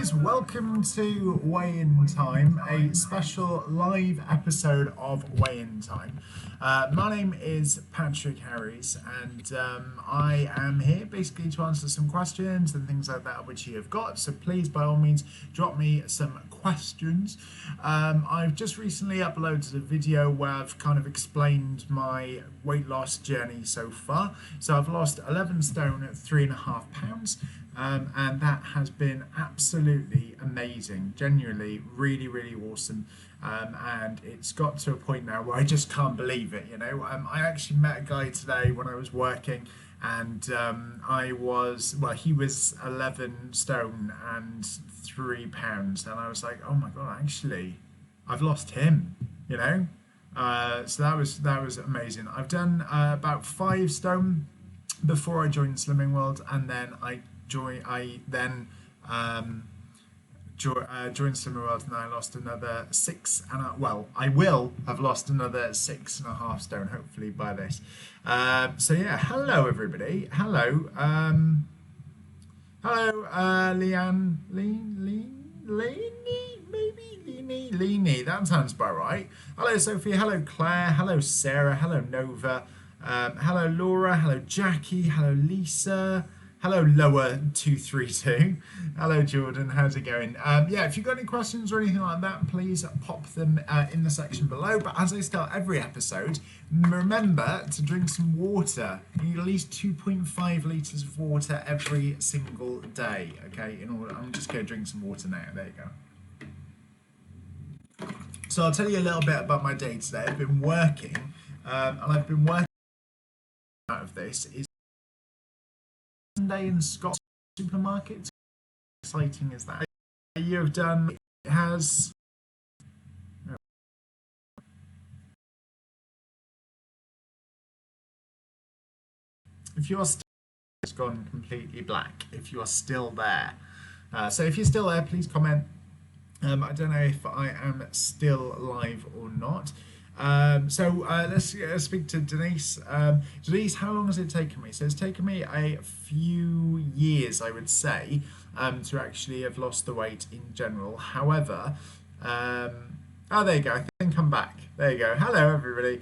guys, welcome to Weighintime, a special live episode of Weighintime. My name is Patrick Harries, and I am here basically to answer some questions and things like that which you have got. So please, by all means, drop me some questions. I've just recently uploaded a video where I've kind of explained my weight loss journey so far. So I've lost 11 stone at 3.5 pounds. And that has been absolutely amazing, genuinely really awesome, and it's got to a point now where I just can't believe it, you know. I actually met a guy today when I was working, and he was 11 stone and 3 pounds, and I was like, oh my god, actually I've lost him, you know. So that was amazing. I've done about 5 stone before I joined Slimming World, and then I joined Slimming World, and I lost another 6, and I will have lost another 6.5 stone hopefully by this. So yeah, hello everybody. Hello, Leanne, Leanie. That sounds about right. Hello Sophie. Hello Claire. Hello Sarah. Hello Nova. Hello Laura. Hello Jackie. Hello Lisa. Hello Lower232. Hello Jordan, how's it going? Yeah, if you've got any questions or anything like that, please pop them in the section below. But as I start every episode, remember to drink some water. You need at least 2.5 litres of water every single day. Okay, I'm just going to drink some water now. There you go. So I'll tell you a little bit about my day today. I've been working, and I've been working out of this is Sunday in Scott supermarkets. How exciting is that? You have done, it has, if you are still, it's gone completely black if you are still there. So if you're still there, please comment. I don't know if I am still live or not. So let's speak to Denise. Denise, how long has it taken me? So it's taken me a few years, I would say, to actually have lost the weight in general. However, oh, there you go. I think I'm back. There you go. Hello, everybody.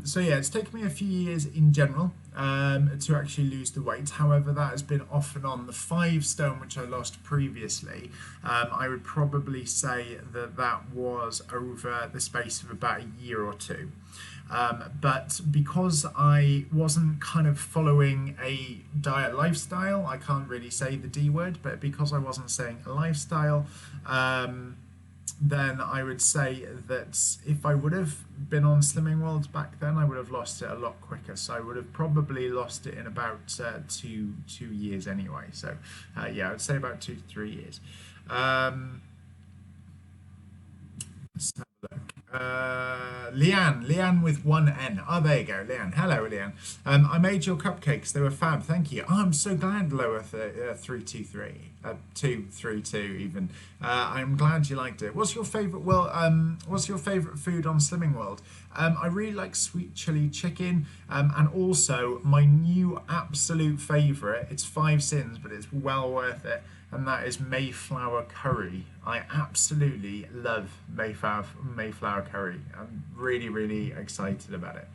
So yeah, it's taken me a few years in general to actually lose the weight. However, that has been off and on. The 5 stone which I lost previously, I would probably say that was over the space of about a year or two. But because I wasn't kind of following a diet lifestyle, I can't really say the D word, but because I wasn't saying a lifestyle, then I would say that if I would have been on Slimming World back then, I would have lost it a lot quicker. So I would have probably lost it in about two years anyway. So yeah, I would say about 2 to 3 years. Let's have a look. Leanne with 1 N. Oh, there you go, Leanne. Hello, Leanne. I made your cupcakes. They were fab. Thank you. Oh, I'm so glad, Lower 323, 232 even. I'm glad you liked it. What's your favorite? Well, what's your favorite food on Slimming World? I really like sweet chili chicken, and also my new absolute favorite. It's 5 sins, but it's well worth it. And that is Mayflower curry. I absolutely love Mayflower curry. I'm really excited about it.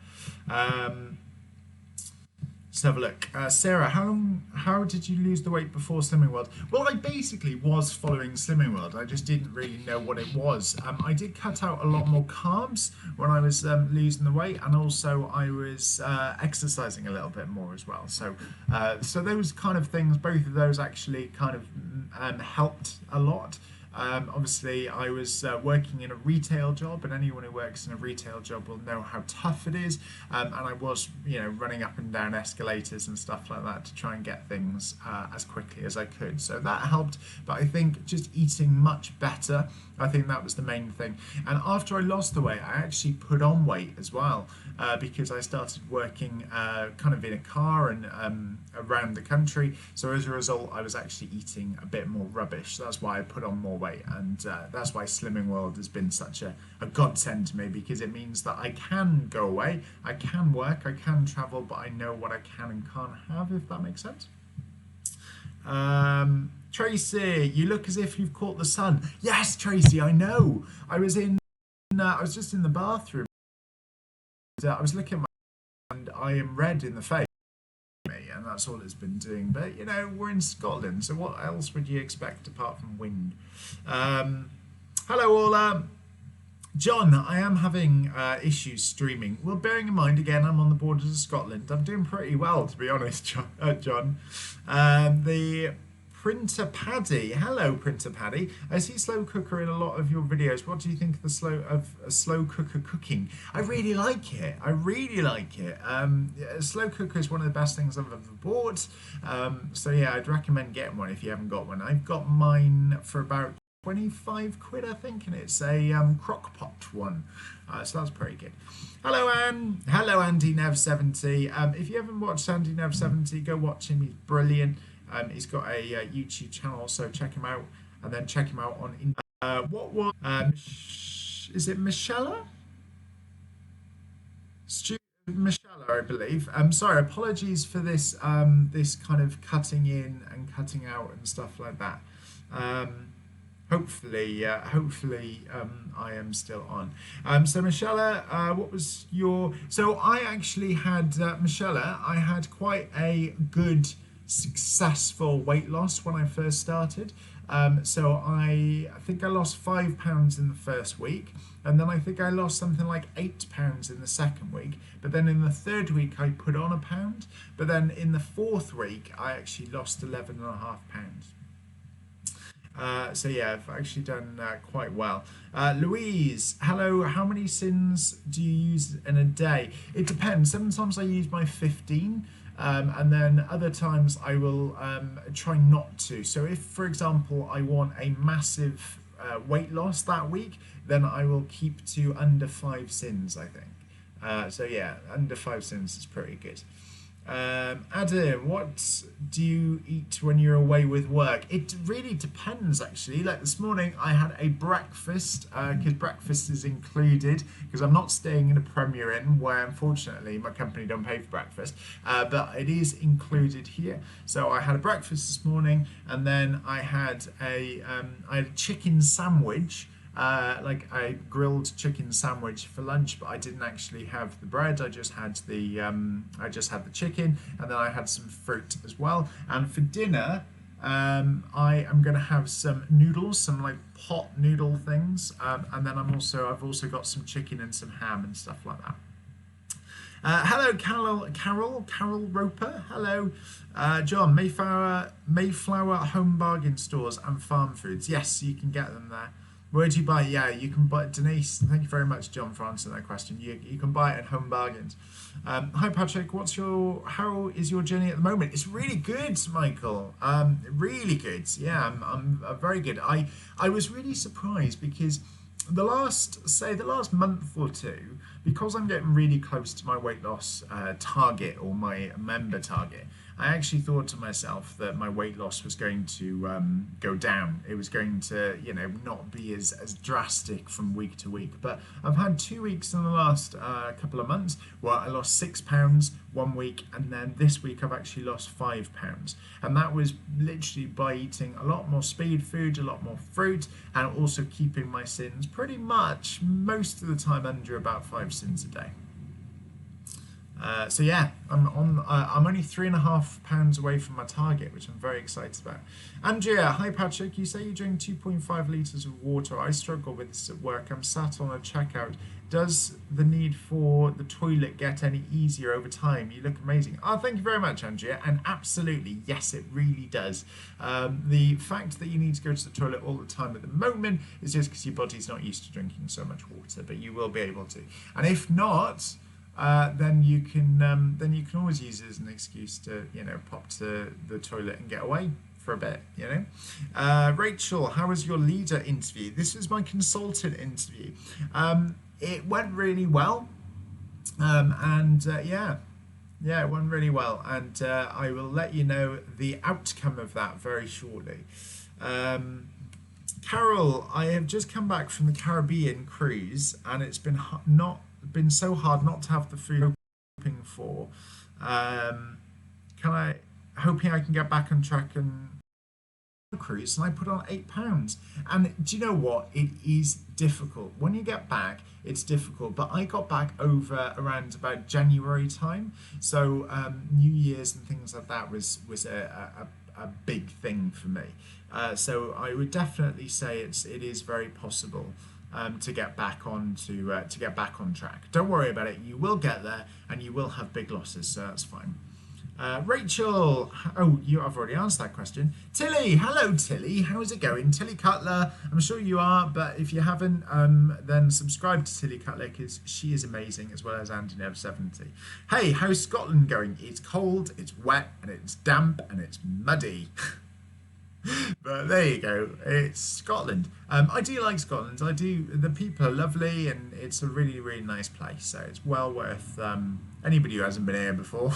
Let's have a look. Sarah, how did you lose the weight before Slimming World? Well, I basically was following Slimming World. I just didn't really know what it was. I did cut out a lot more carbs when I was losing the weight, and also I was exercising a little bit more as well. So those kind of things, both of those actually kind of helped a lot. Obviously, I was working in a retail job, and anyone who works in a retail job will know how tough it is. And I was, running up and down escalators and stuff like that to try and get things as quickly as I could. So that helped. But I think just eating much better, I think that was the main thing. And after I lost the weight, I actually put on weight as well, because I started working kind of in a car and around the country. So as a result, I was actually eating a bit more rubbish. So that's why I put on more weight, and that's why Slimming World has been such a godsend to me, because it means that I can go away, I can work, I can travel, but I know what I can and can't have, if that makes sense. Tracy, you look as if you've caught the sun. Yes, Tracy, I know. I was just in the bathroom. I was looking at my and I am red in the face, and that's all it's been doing. But you know, we're in Scotland, so what else would you expect apart from wind? Hello, all. John, I am having issues streaming. Well, bearing in mind, again, I'm on the borders of Scotland. I'm doing pretty well, to be honest, John. The Printer Paddy. Hello, Printer Paddy. I see slow cooker in a lot of your videos. What do you think of a slow cooker cooking? I really like it. I really like it. A slow cooker is one of the best things I've ever bought. So yeah, I'd recommend getting one if you haven't got one. I've got mine for about 25 quid, I think, and it's a crock pot one, so that's pretty good. Hello, Anne. Hello, Andy Nev 70. If you haven't watched Andy Nev 70, go watch him. He's brilliant. He's got a YouTube channel, so check him out, and then check him out on what was is it Michelle? Michelle, I believe. Sorry, apologies for this this kind of cutting in and cutting out and stuff like that. Hopefully, I am still on. So Michelle, what was your? So I actually had Michelle. I had quite a good, successful weight loss when I first started. So I think I lost £5 in the first week, and then I think I lost something like £8 in the second week. But then in the third week I put on £1. But then in the fourth week I actually lost £11.5. So yeah, I've actually done quite well. Louise, hello. How many sins do you use in a day? It depends. Sometimes I use my 15, and then other times I will try not to. So if, for example, I want a massive weight loss that week, then I will keep to under 5 sins, I think. So yeah, under 5 sins is pretty good. Adam, what do you eat when you're away with work? It really depends, actually. Like this morning I had a breakfast, because breakfast is included, because I'm not staying in a Premier Inn where unfortunately my company don't pay for breakfast, but it is included here. So I had a breakfast this morning, and then I had a chicken sandwich, like a grilled chicken sandwich for lunch, but I didn't actually have the bread. I just had the chicken, and then I had some fruit as well. And for dinner, I am going to have some noodles, some like pot noodle things, and then I've also got some chicken and some ham and stuff like that. Hello, Carol Roper. Hello, John. Mayflower Home Bargain Stores and Farm Foods. Yes, you can get them there. Where do you buy it? Yeah, you can buy it. Denise, thank you very much, John, for answering that question. You can buy it at Home Bargains. Hi, Patrick. How is your journey at the moment? It's really good, Michael. Really good. Yeah, I'm very good. I was really surprised because the last month or two, because I'm getting really close to my weight loss target, or my member target, I actually thought to myself that my weight loss was going to go down. It was going to, not be as drastic from week to week. But I've had 2 weeks in the last couple of months where I lost £6 1 week, and then this week I've actually lost £5. And that was literally by eating a lot more speed food, a lot more fruit, and also keeping my sins pretty much most of the time under about 5 sins a day. So yeah, I'm only £3.5 away from my target, which I'm very excited about. Andrea, hi Patrick. You say you drink 2.5 litres of water. I struggle with this at work. I'm sat on a checkout. Does the need for the toilet get any easier over time? You look amazing. Oh, thank you very much, Andrea. And absolutely, yes, it really does. The fact that you need to go to the toilet all the time at the moment is just because your body's not used to drinking so much water, but you will be able to. And if not, then you can always use it as an excuse to pop to the toilet and get away for a bit. Rachel, how was your leader interview? This was my consultant interview. It went really well, and yeah, it went really well, and I will let you know the outcome of that very shortly. Carol, I have just come back from the Caribbean cruise, and it's been so hard not to have the food I'm hoping for. Hoping I can get back on track and cruise and I put on 8 pounds. And do you know what? It is difficult. When you get back, it's difficult. But I got back over around about January time. So New Year's and things like that was a big thing for me. So I would definitely say it is very possible to get back to get back on track. Don't worry about it. You will get there, and you will have big losses, so that's fine. Rachel, I've already answered that question. Tilly, hello Tilly, how's it going? Tilly Cutler, I'm sure you are, but if you haven't, then subscribe to Tilly Cutler because she is amazing, as well as Andy Nev 70. Hey, how's Scotland going? It's cold, it's wet, and it's damp, and it's muddy. But there you go, it's Scotland. I do like Scotland. The people are lovely, and it's a really, really nice place, so it's well worth anybody who hasn't been here before.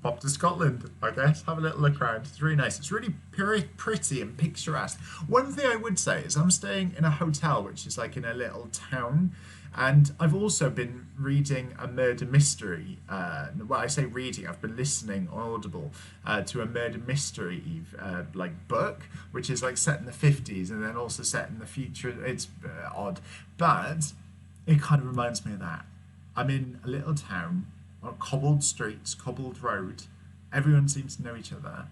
Pop to Scotland, I guess. Have a little look around. It's really nice. It's really pretty and picturesque. One thing I would say is I'm staying in a hotel, which is like in a little town. And I've also been reading a murder mystery. Well, I say reading, I've been listening on Audible to a murder mystery like book, which is like set in the 50s and then also set in the future. It's odd. But it kind of reminds me of that. I'm in a little town on cobbled streets, cobbled road. Everyone seems to know each other,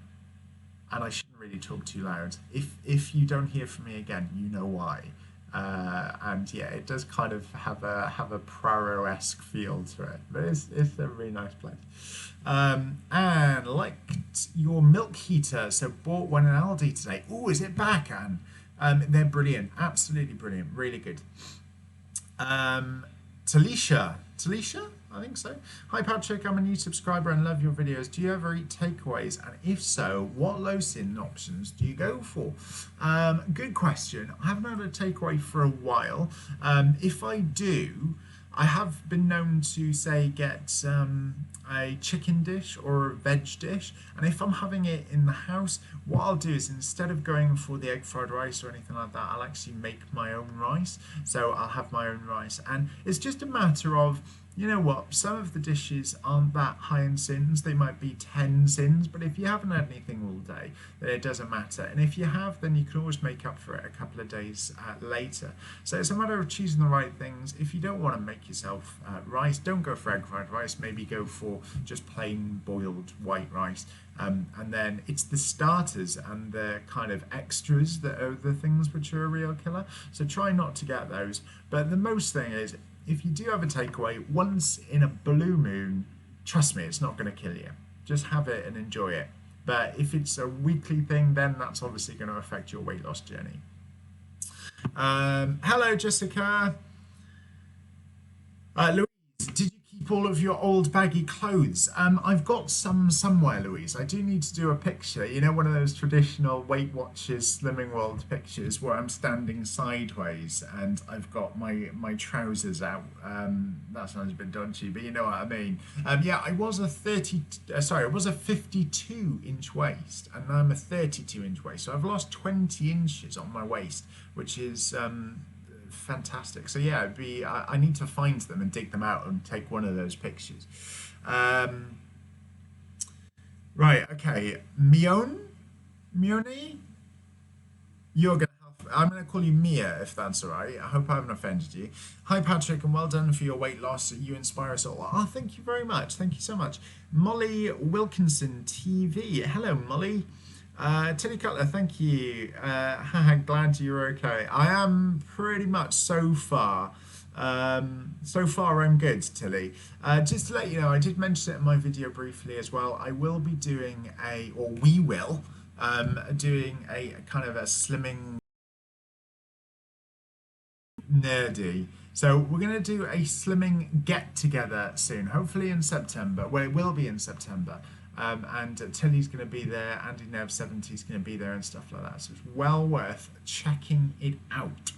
and I shouldn't really talk too loud. If you don't hear from me again, you know why. And yeah, it does kind of have a Poirot-esque feel to it, but it's a really nice place. Anne liked your milk heater, so bought one in Aldi today. Oh, is it back, Anne? They're brilliant, absolutely brilliant, really good. Talisha, I think so. Hi Patrick, I'm a new subscriber and love your videos. Do you ever eat takeaways? And if so, what low sin options do you go for? Good question. I haven't had a takeaway for a while. If I do, I have been known to say get a chicken dish or a veg dish, and if I'm having it in the house, what I'll do is instead of going for the egg fried rice or anything like that, I'll actually make my own rice. So I'll have my own rice, and it's just a matter of, you know what, some of the dishes aren't that high in sins. They might be 10 sins, but if you haven't had anything all day, then it doesn't matter. And if you have, then you can always make up for it a couple of days later. So it's a matter of choosing the right things. If you don't want to make yourself rice, don't go for egg fried rice. Maybe go for just plain boiled white rice. And then it's the starters and the kind of extras that are the things which are a real killer. So try not to get those. But the most thing is, if you do have a takeaway, once in a blue moon, trust me, it's not going to kill you. Just have it and enjoy it. But if it's a weekly thing, then that's obviously going to affect your weight loss journey. Hello, Jessica. Louise, did you keep all of your old baggy clothes? I've got some somewhere, Louise. I do need to do a picture. You know, one of those traditional Weight Watchers Slimming World pictures where I'm standing sideways and I've got my trousers out. That sounds a bit dodgy, but you know what I mean. Yeah, I was a 52-inch waist, and now I'm a 32-inch waist. So I've lost 20 inches on my waist, which is fantastic. So yeah, I need to find them and dig them out and take one of those pictures. Right, okay. Mione, I'm gonna call you Mia, if that's all right. I hope I haven't offended you. Hi Patrick, and well done for your weight loss. You inspire us all. Oh, thank you very much. Thank you so much. Molly Wilkinson TV. Hello, Molly. Tilly Cutler, thank you. Glad you're okay. I am pretty much so far. So far I'm good, Tilly. Just to let you know, I did mention it in my video briefly as well. I will be doing we will, doing a kind of a slimming nerdy. So we're going to do a slimming get together soon, hopefully in September. Well, it will be in September. And Tilly's going to be there, Andy Nev 70 is going to be there and stuff like that. So it's well worth checking it out.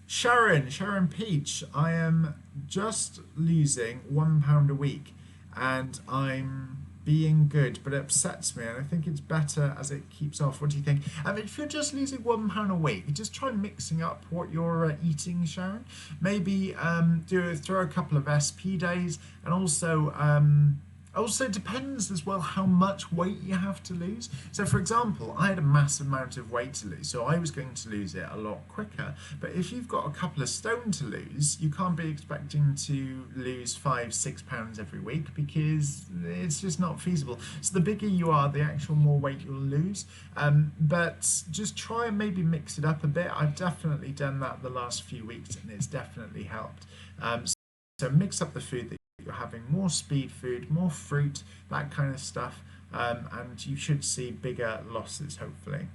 Sharon Peach, I am just losing £1 a week and I'm being good, but it upsets me, and I think it's better as it keeps off. What do you think? If you're just losing £1 a week, just try mixing up what you're eating, Sharon. Maybe throw a couple of SP days, and also Also depends as well how much weight you have to lose. So for example, I had a massive amount of weight to lose, so I was going to lose it a lot quicker. But if you've got a couple of stone to lose, you can't be expecting to lose 5-6 pounds every week, because it's just not feasible. So the bigger you are, the actual more weight you'll lose. But just try and maybe mix it up a bit. I've definitely done that the last few weeks, and it's definitely helped. So mix up the food that you're having, more speed food, more fruit, that kind of stuff, and you should see bigger losses, hopefully.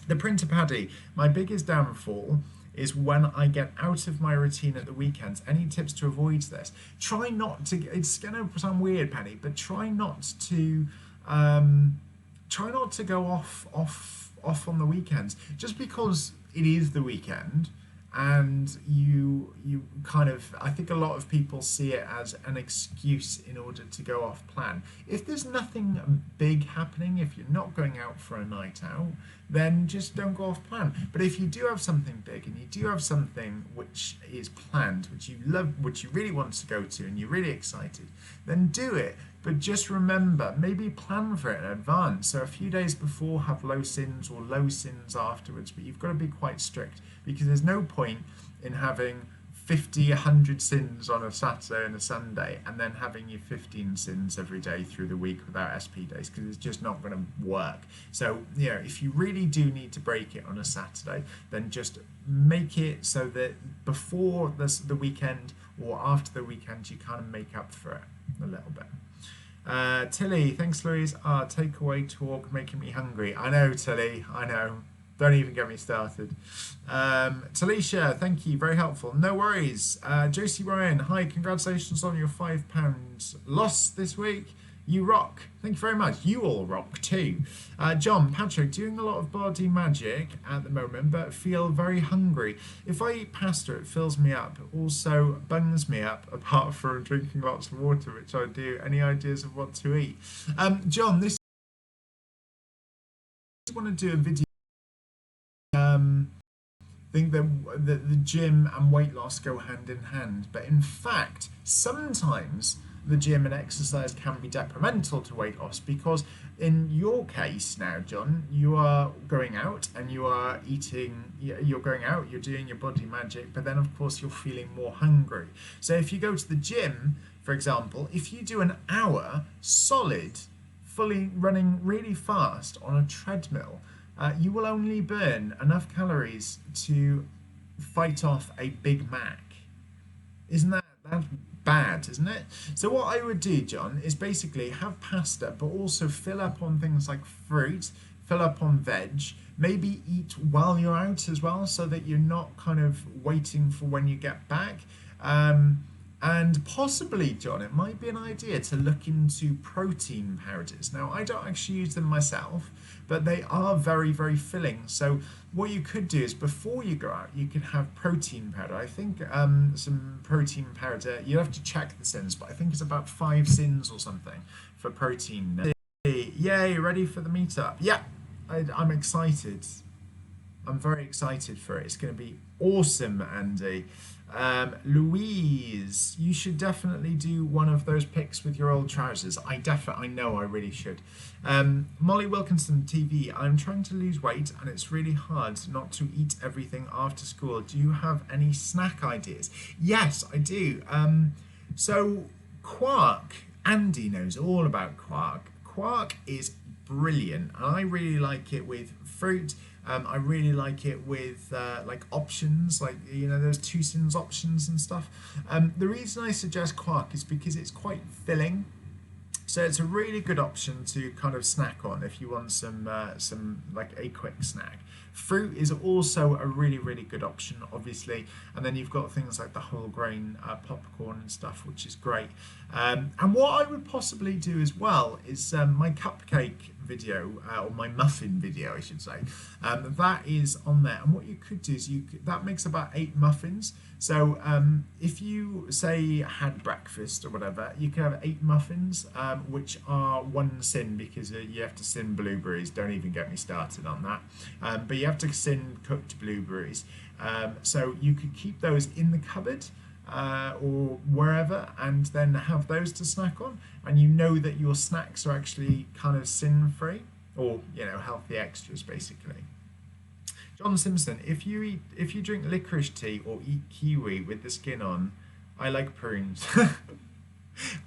The printer paddy, my biggest downfall is when I get out of my routine at the weekends. Any tips to avoid this? Try not to, it's going to sound weird, Penny, but try not to go off on the weekends, just because it is the weekend. And you kind of, I think a lot of people see it as an excuse in order to go off plan. If there's nothing big happening, if you're not going out for a night out, then just don't go off plan. But if you do have something big, and you do have something which is planned, which you love, which you really want to go to, and you're really excited, then do it. But just remember, maybe plan for it in advance. So a few days before, have low sins, or low sins afterwards. But you've got to be quite strict, because there's no point in having 50, 100 sins on a Saturday and a Sunday, and then having your 15 sins every day through the week without SP days, because it's just not going to work. So, you know, if you really do need to break it on a Saturday, then just make it so that before the weekend or after the weekend, you kind of make up for it a little bit. Tilly, thanks Louise. Takeaway talk making me hungry. I know, Tilly, I know. Don't even get me started. Talisha, thank you, very helpful. No worries. Josie Ryan, hi, congratulations on your £5 loss this week. You rock. Thank you very much. You all rock too. John, Patrick, doing a lot of body magic at the moment, but feel very hungry. If I eat pasta, it fills me up. It also bungs me up, apart from drinking lots of water, which I do. Any ideas of what to eat? John, this I want to do a video. Think that the gym and weight loss go hand in hand, but in fact, sometimes the gym and exercise can be detrimental to weight loss, because in your case now, John, you are going out and you are eating, you're going out, you're doing your body magic, but then of course you're feeling more hungry. So if you go to the gym, for example, if you do an hour solid, fully running really fast on a treadmill, you will only burn enough calories to fight off a Big Mac. Isn't that bad, isn't it? So what I would do, John, is basically have pasta, but also fill up on things like fruit, fill up on veg, maybe eat while you're out as well, so that you're not kind of waiting for when you get back. And possibly, John, it might be an idea to look into protein powders. Now, I don't actually use them myself, but they are very, very filling. So what you could do is, before you go out, you could have protein powder. I think some protein powder, you have to check the sins, but I think it's about 5 sins or something for protein. Yay, ready for the meetup? Yeah, I'm excited. I'm very excited for it. It's going to be awesome, Andy. Louise, you should definitely do one of those pics with your old trousers. I know I really should. Molly Wilkinson TV, I'm trying to lose weight and it's really hard not to eat everything after school. Do you have any snack ideas? Yes, I do. So quark, Andy knows all about quark. Quark is brilliant, and I really like it with fruit. I really like it with like options, like, you know, those 2 sins options and stuff. The reason I suggest quark is because it's quite filling. So it's a really good option to kind of snack on if you want some like a quick snack. Fruit is also a really, really good option, obviously. And then you've got things like the whole grain popcorn and stuff, which is great. And what I would possibly do as well is my cupcake video, or my muffin video, I should say. That is on there. And what you could do is that makes about 8 muffins. So if you say had breakfast or whatever, you can have 8 muffins, which are 1 sin, because you have to sin blueberries. Don't even get me started on that. But you have to sin cooked blueberries. So you could keep those in the cupboard. or wherever, and then have those to snack on, and you know that your snacks are actually kind of sin-free, or healthy extras basically. John Simpson, if you drink licorice tea or eat kiwi with the skin on, I like prunes.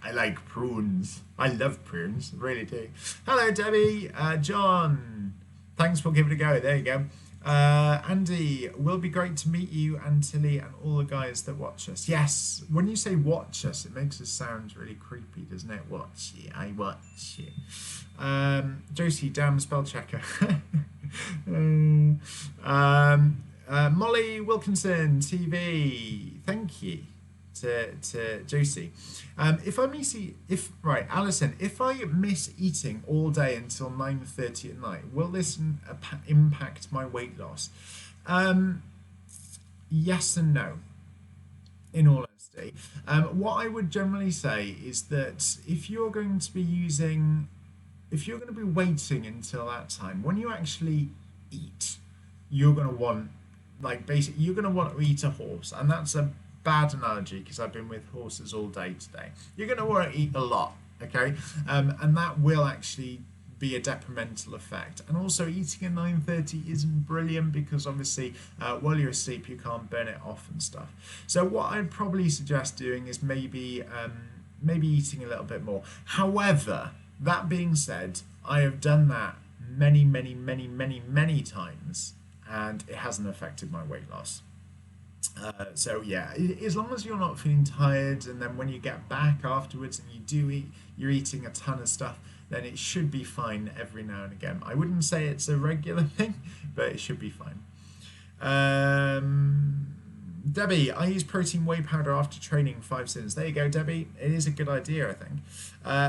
I like prunes. I love prunes, really do. Hello, Debbie. John, thanks for giving it a go. There you go. Andy, will be great to meet you and Tilly and all the guys that watch us. Yes, when you say watch us, it makes us sound really creepy, doesn't it? Watch it, I watch it. Josie, damn spell checker. Molly Wilkinson TV, thank you to Josie. Alison, if I miss eating all day until 9:30 at night, will this impact my weight loss? Yes and no, in all honesty. What I would generally say is that if you're going to be waiting until that time, when you actually eat, you're going to want, you're going to want to eat a horse, and that's a bad analogy because I've been with horses all day today. You're going to want to eat a lot, okay? And that will actually be a detrimental effect. And also, eating at 9:30 isn't brilliant because obviously while you're asleep you can't burn it off and stuff. So what I'd probably suggest doing is maybe eating a little bit more. However, that being said, I have done that many times and it hasn't affected my weight loss. So yeah, as long as you're not feeling tired, and then when you get back afterwards and you do eat, you're eating a ton of stuff, then it should be fine every now and again. I wouldn't say it's a regular thing, but it should be fine. Debbie, I use protein whey powder after training 5 sins. There you go, Debbie. It is a good idea, I think.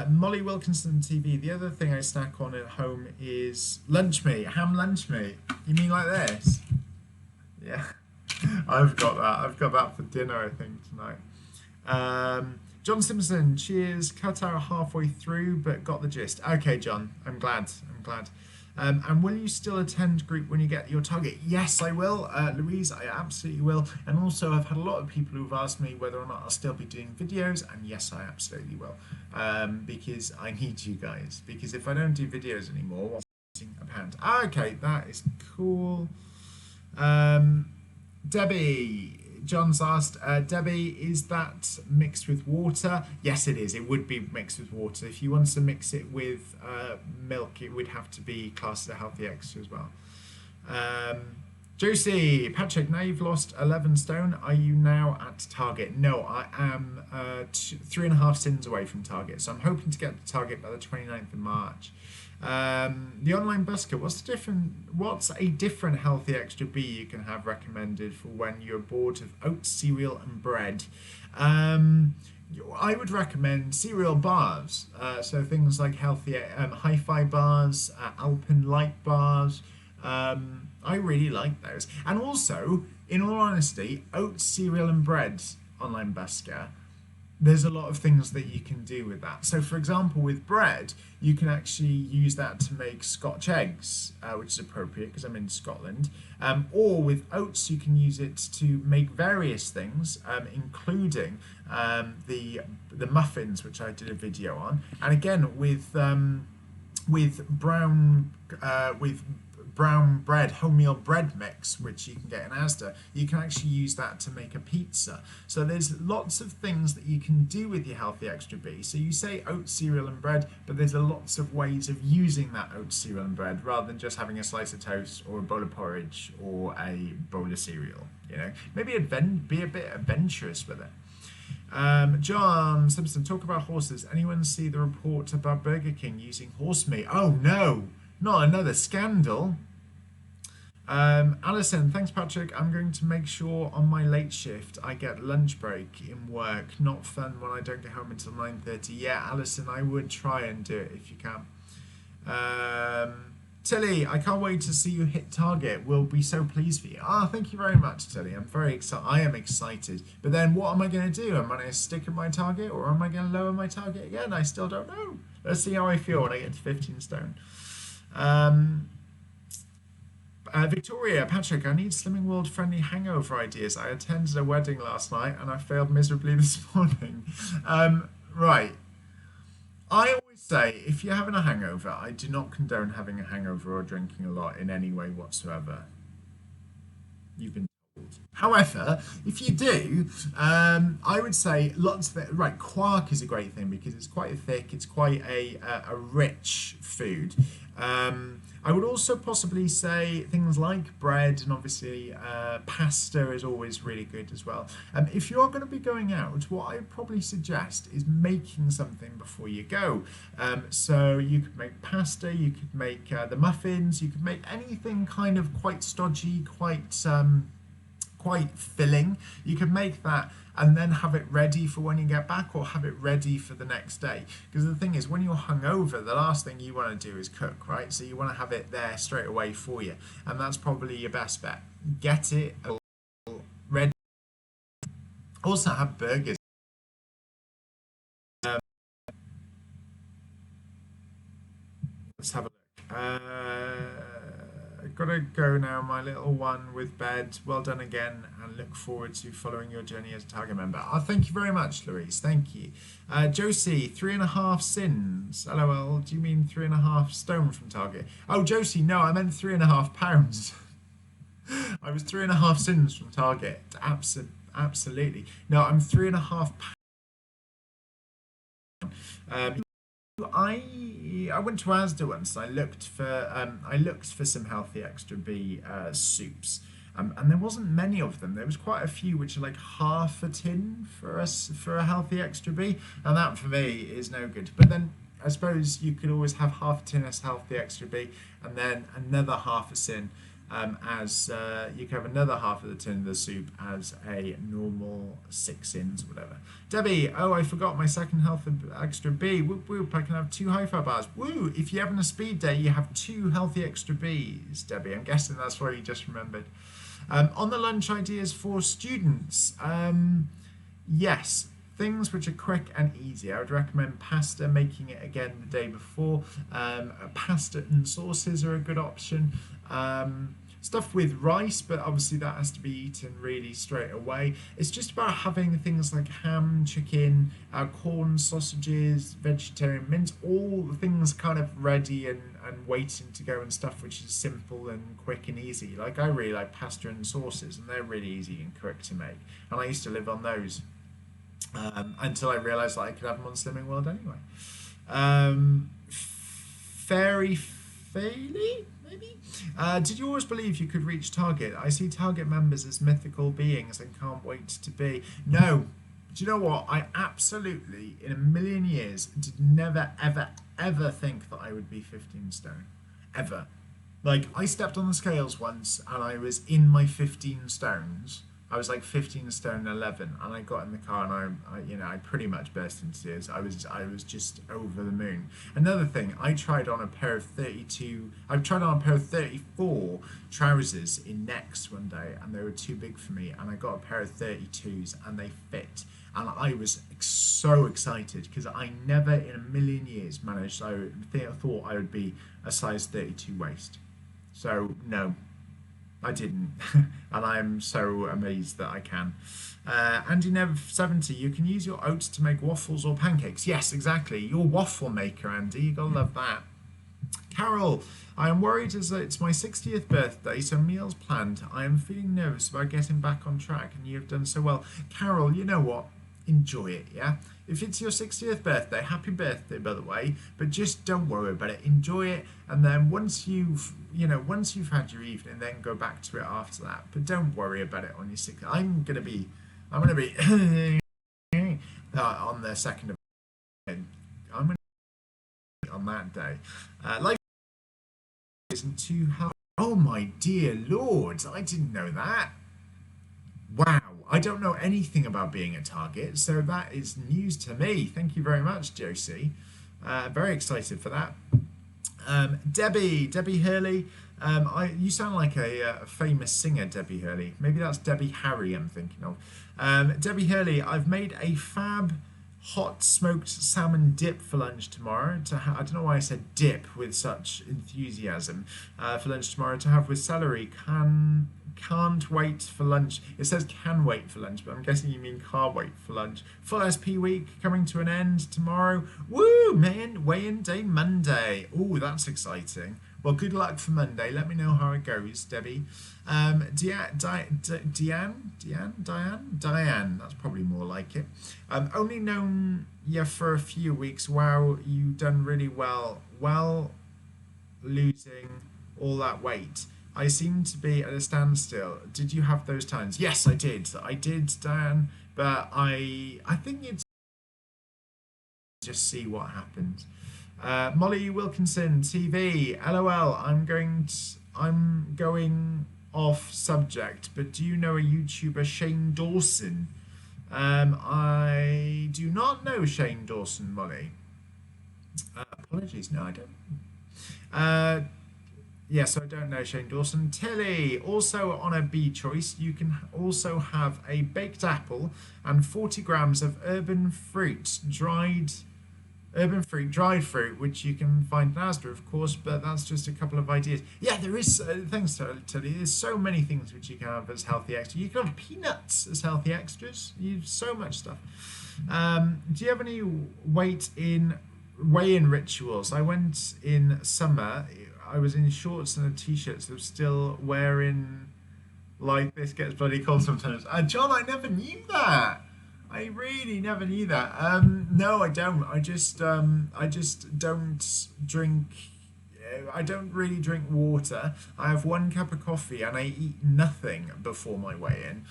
Molly Wilkinson TV. The other thing I snack on at home is lunch meat, ham lunch meat. You mean like this? Yeah. I've got that for dinner, I think, tonight. John Simpson, cheers. Cut out halfway through, but got the gist. Okay, John, I'm glad. And will you still attend group when you get your target? Yes, I will. Louise, I absolutely will. And also, I've had a lot of people who've asked me whether or not I'll still be doing videos, and yes, I absolutely will. Because I need you guys. Because if I don't do videos anymore, what's a pound? Okay, that is cool. Debbie, John's asked, Debbie, is that mixed with water? Yes, it is. It would be mixed with water. If you wanted to mix it with milk, it would have to be classed as a healthy extra as well. Josie, Patrick, now you've lost 11 stone. Are you now at target? No, I am 3.5 sins away from target. So I'm hoping to get the target by the 29th of March. The online busker, what's a different healthy extra B you can have recommended for when you're bored of oats, cereal and bread? I would recommend cereal bars, so things like healthy hi-fi bars, Alpenlight bars. I really like those. And also, in all honesty, oats, cereal and bread online busker, there's a lot of things that you can do with that. So for example, with bread, you can actually use that to make Scotch eggs, which is appropriate because I'm in Scotland. Or with oats, you can use it to make various things, including the muffins, which I did a video on. And again, with brown bread, wholemeal bread mix, which you can get in Asda, you can actually use that to make a pizza. So there's lots of things that you can do with your healthy extra B. So you say oats, cereal and bread, but there's lots of ways of using that oats, cereal and bread rather than just having a slice of toast or a bowl of porridge or a bowl of cereal. Maybe be a bit adventurous with it. John Simpson, talk about horses. Anyone see the report about Burger King using horse meat? Oh no, not another scandal. Alison, thanks Patrick. I'm going to make sure on my late shift I get lunch break in work. Not fun when I don't get home until 9:30. Yeah, Alison, I would try and do it if you can. Tilly, I can't wait to see you hit target. We'll be so pleased for you. Thank you very much, Tilly. I'm very excited. I am excited. But then what am I going to do? Am I going to stick at my target or am I going to lower my target again? I still don't know. Let's see how I feel when I get to 15 stone. Victoria, Patrick, I need Slimming World friendly hangover ideas. I attended a wedding last night and I failed miserably this morning. Right. I always say if you're having a hangover, I do not condone having a hangover or drinking a lot in any way whatsoever. You've been told. However, if you do, I would say lots of it. Right, quark is a great thing because it's quite thick. It's quite a rich food. I would also possibly say things like bread and obviously pasta is always really good as well. If you're going to be going out, what I would probably suggest is making something before you go. So you could make pasta, you could make the muffins, you could make anything kind of quite stodgy, quite filling. You could make that and then have it ready for when you get back or have it ready for the next day. Because the thing is, when you're hungover, the last thing you want to do is cook, right? So you want to have it there straight away for you. And that's probably your best bet. Get it ready. Also have burgers. Let's have a look. Gotta go now, my little one, with bed. Well done again, and look forward to following your journey as a Target member. Oh, thank you very much, Louise. Thank you. Josie, 3.5 sins. LOL. Do you mean 3.5 stone from Target? Oh, Josie, no, I meant 3.5 pounds. I was 3.5 sins from Target. Absolutely. No, I'm 3.5 pounds. I went to Asda once. I looked for some healthy extra B soups, and there wasn't many of them. There was quite a few which are like half a tin for a healthy extra B, and that for me is no good. But then I suppose you could always have half a tin as healthy extra B, and then another half a tin as you can have another half of the tin of the soup as a normal 6 sins or whatever. Debbie, oh, I forgot my second health extra B. Whoop whoop, I can have 2 hi-fi bars. Woo, if you're having a speed day, you have 2 healthy extra Bs, Debbie. I'm guessing that's what you just remembered. On the lunch ideas for students, yes, things which are quick and easy. I would recommend pasta, making it again the day before. Pasta and sauces are a good option. Stuff with rice, but obviously that has to be eaten really straight away. It's just about having things like ham, chicken, corn, sausages, vegetarian mince, all the things kind of ready and waiting to go and stuff which is simple and quick and easy. Like I really like pasta and sauces, and they're really easy and quick to make. And I used to live on those. Until I realised that I could have them on Slimming World anyway. Fairy Faily, maybe? Did you always believe you could reach Target? I see Target members as mythical beings and can't wait to be. No. Do you know what? I absolutely, in a million years, did never, ever, ever think that I would be 15 stone. Ever. Like, I stepped on the scales once and I was in my 15 stones. I was like 15 stone 11, and I got in the car and I pretty much burst into tears. I was just over the moon. Another thing, I tried on a pair of 34 trousers in Next one day, and they were too big for me, and I got a pair of 32s and they fit. And I was so excited because I never in a million years thought I would be a size 32 waist. So no, I didn't, and I'm so amazed that I can. Andy Nev 70, you can use your oats to make waffles or pancakes. Yes, exactly. You're a waffle maker, Andy. You gotta love that. Carol, I am worried as it's my 60th birthday, so meals planned. I am feeling nervous about getting back on track, and you have done so well. Carol, you know what? Enjoy it, yeah? If it's your 60th birthday, happy birthday, by the way, but just don't worry about it. Enjoy it, and then once you've had your evening, then go back to it after that. But don't worry about it on your 60th. I'm gonna be on the 2nd of. I'm gonna be on that day. Life isn't too hard. Oh my dear Lord, I didn't know that. Wow. I don't know anything about being a Target, so that is news to me. Thank you very much, Josie. Very excited for that. Debbie Hurley. You sound like a famous singer, Debbie Hurley. Maybe that's Debbie Harry I'm thinking of. Debbie Hurley, I've made a fab hot smoked salmon dip for lunch tomorrow. I don't know why I said dip with such enthusiasm. For lunch tomorrow to have with celery. Can't wait for lunch. It says can wait for lunch, but I'm guessing you mean can't wait for lunch. Full SP week coming to an end tomorrow. Woo, man! Weigh-in day Monday. Ooh, that's exciting. Well, good luck for Monday. Let me know how it goes, Debbie. Diane, that's probably more like it. Only known you for a few weeks. Wow, you done really well. Well, losing all that weight. I seem to be at a standstill. Did you have those times? Yes, I did. I did, Diane. But I think it's just see what happens. Molly Wilkinson, TV. LOL. I'm going off subject, but do you know a YouTuber, Shane Dawson? I do not know Shane Dawson, Molly. Apologies. No, I don't. Yes, I don't know Shane Dawson. Tilly, also on a B choice, you can also have a baked apple and 40 grams of dried fruit, which you can find in Asda, of course, but that's just a couple of ideas. Yeah, there is, thanks Tilly, there's so many things which you can have as healthy extras. You can have peanuts as healthy extras. You have so much stuff. Do you have any weigh-in rituals? I went in summer. I was in shorts and a t-shirt, so I'm still wearing like this gets bloody cold sometimes. John, I never knew that. I really never knew that. No, I don't. I just don't drink. I don't really drink water. I have 1 cup of coffee and I eat nothing before my weigh-in,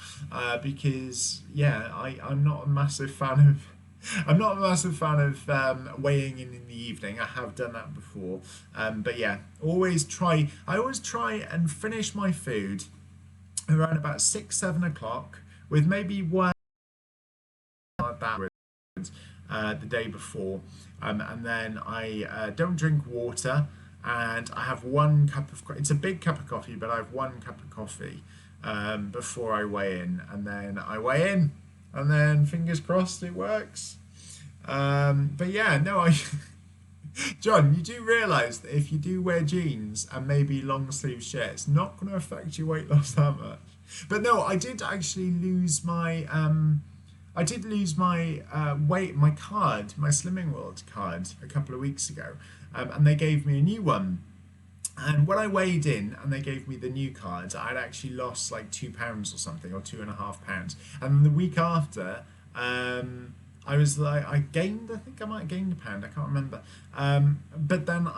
because I'm not a massive fan of. I'm not a massive fan of weighing in the evening. I have done that before, but yeah, I always try and finish my food around about 6-7 o'clock with maybe one like that the day before, and then I don't drink water, and I have 1 cup of. It's a big cup of coffee, but I have 1 cup of coffee before I weigh in, and then I weigh in. And then fingers crossed it works. But yeah, no, John, you do realise that if you do wear jeans and maybe long sleeve shirts, it's not going to affect your weight loss that much. But no, I did actually lose my weight, my card, my Slimming World card a couple of weeks ago, and they gave me a new one. And when I weighed in and they gave me the new cards, I'd actually lost like £2 or something, or £2.5. And the week after, I was like, I think I might have gained £1, I can't remember. But then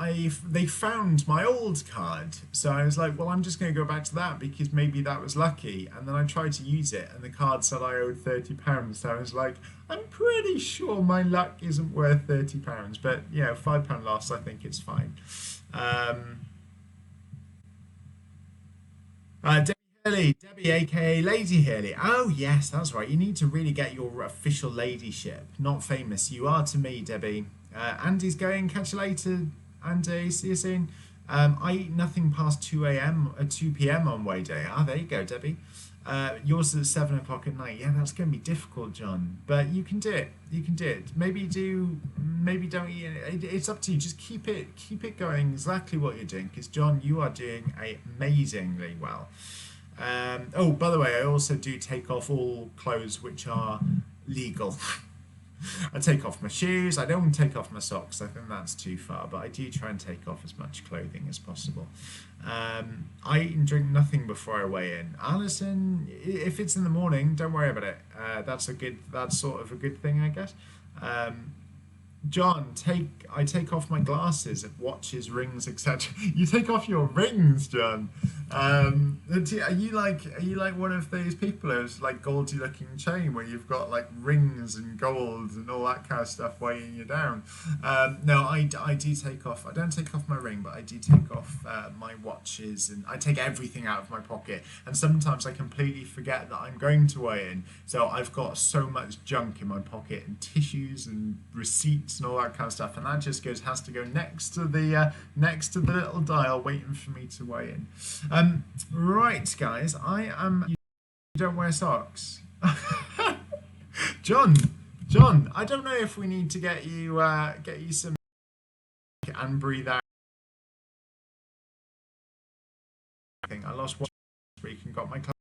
they found my old card. So I was like, well, I'm just going to go back to that because maybe that was lucky. And then I tried to use it and the card said I owed £30. So I was like, I'm pretty sure my luck isn't worth £30. But, you know, £5 loss, I think it's fine. Debbie, aka Lady Hurley. Oh yes, that's right. You need to really get your official ladyship. Not famous. You are to me, Debbie. Andy's going. Catch you later, Andy. See you soon. I eat nothing past 2 p.m. on weigh day. There you go, Debbie. Yours is at 7 o'clock at night. Yeah, that's going to be difficult, John. But you can do it. You can do it. Maybe don't eat it. It's up to you. Just keep it going exactly what you're doing. Because, John, you are doing amazingly well. Oh, by the way, I also do take off all clothes which are legal. I take off my shoes. I don't take off my socks. I think that's too far, but I do try and take off as much clothing as possible. I eat and drink nothing before I weigh in. Alison, if it's in the morning, don't worry about it. That's sort of a good thing, I guess. John, I take off my glasses, watches, rings, etc. You take off your rings, John. Are you like one of those people who's like goldy looking chain where you've got like rings and gold and all that kind of stuff weighing you down? No, I do take off. I don't take off my ring, but I do take off my watches, and I take everything out of my pocket. And sometimes I completely forget that I'm going to weigh in, so I've got so much junk in my pocket and tissues and receipts and all that kind of stuff, and that just has to go next to the little dial waiting for me to weigh in. Right, guys, you don't wear socks. John, John, I don't know if we need to get you some and breathe out. I think I lost one this week and got my club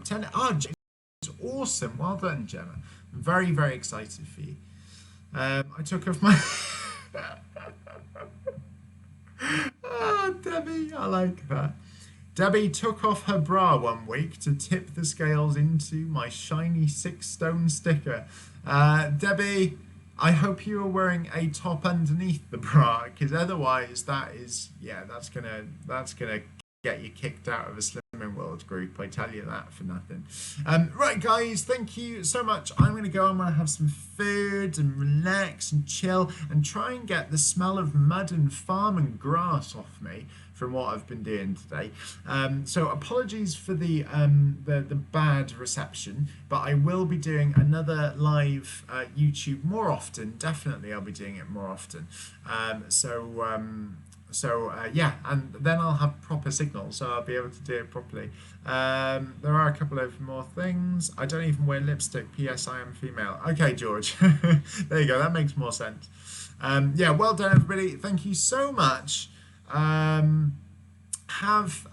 10. Oh, it's awesome. Well done, Gemma. I'm very, very excited for you. I took off my. Oh, Debbie, I like that. Debbie took off her bra one week to tip the scales into my shiny 6 stone sticker. Debbie, I hope you are wearing a top underneath the bra, because otherwise that's gonna get you kicked out of a Slimming World group. I tell you that for nothing. Right, guys, thank you so much. I'm gonna go. I'm gonna have some food and relax and chill and try and get the smell of mud and farm and grass off me from what I've been doing today. So apologies for the bad reception, but I will be doing another live YouTube more often. Definitely, I'll be doing it more often. Yeah, and then I'll have proper signal, so I'll be able to do it properly. There are a couple of more things. I don't even wear lipstick. P.S. I am female. Okay, George. There you go. That makes more sense. Yeah, well done, everybody. Thank you so much. Have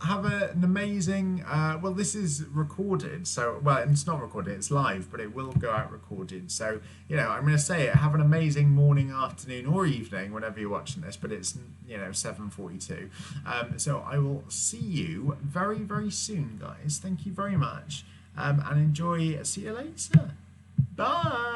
an amazing well, this is recorded, so well, it's not recorded, it's live, but it will go out recorded. So I'm going to say it, have an amazing morning, afternoon, or evening whenever you're watching this, but it's 7:42. So I will see you very, very soon, guys. Thank you very much, and enjoy. See you later. Bye.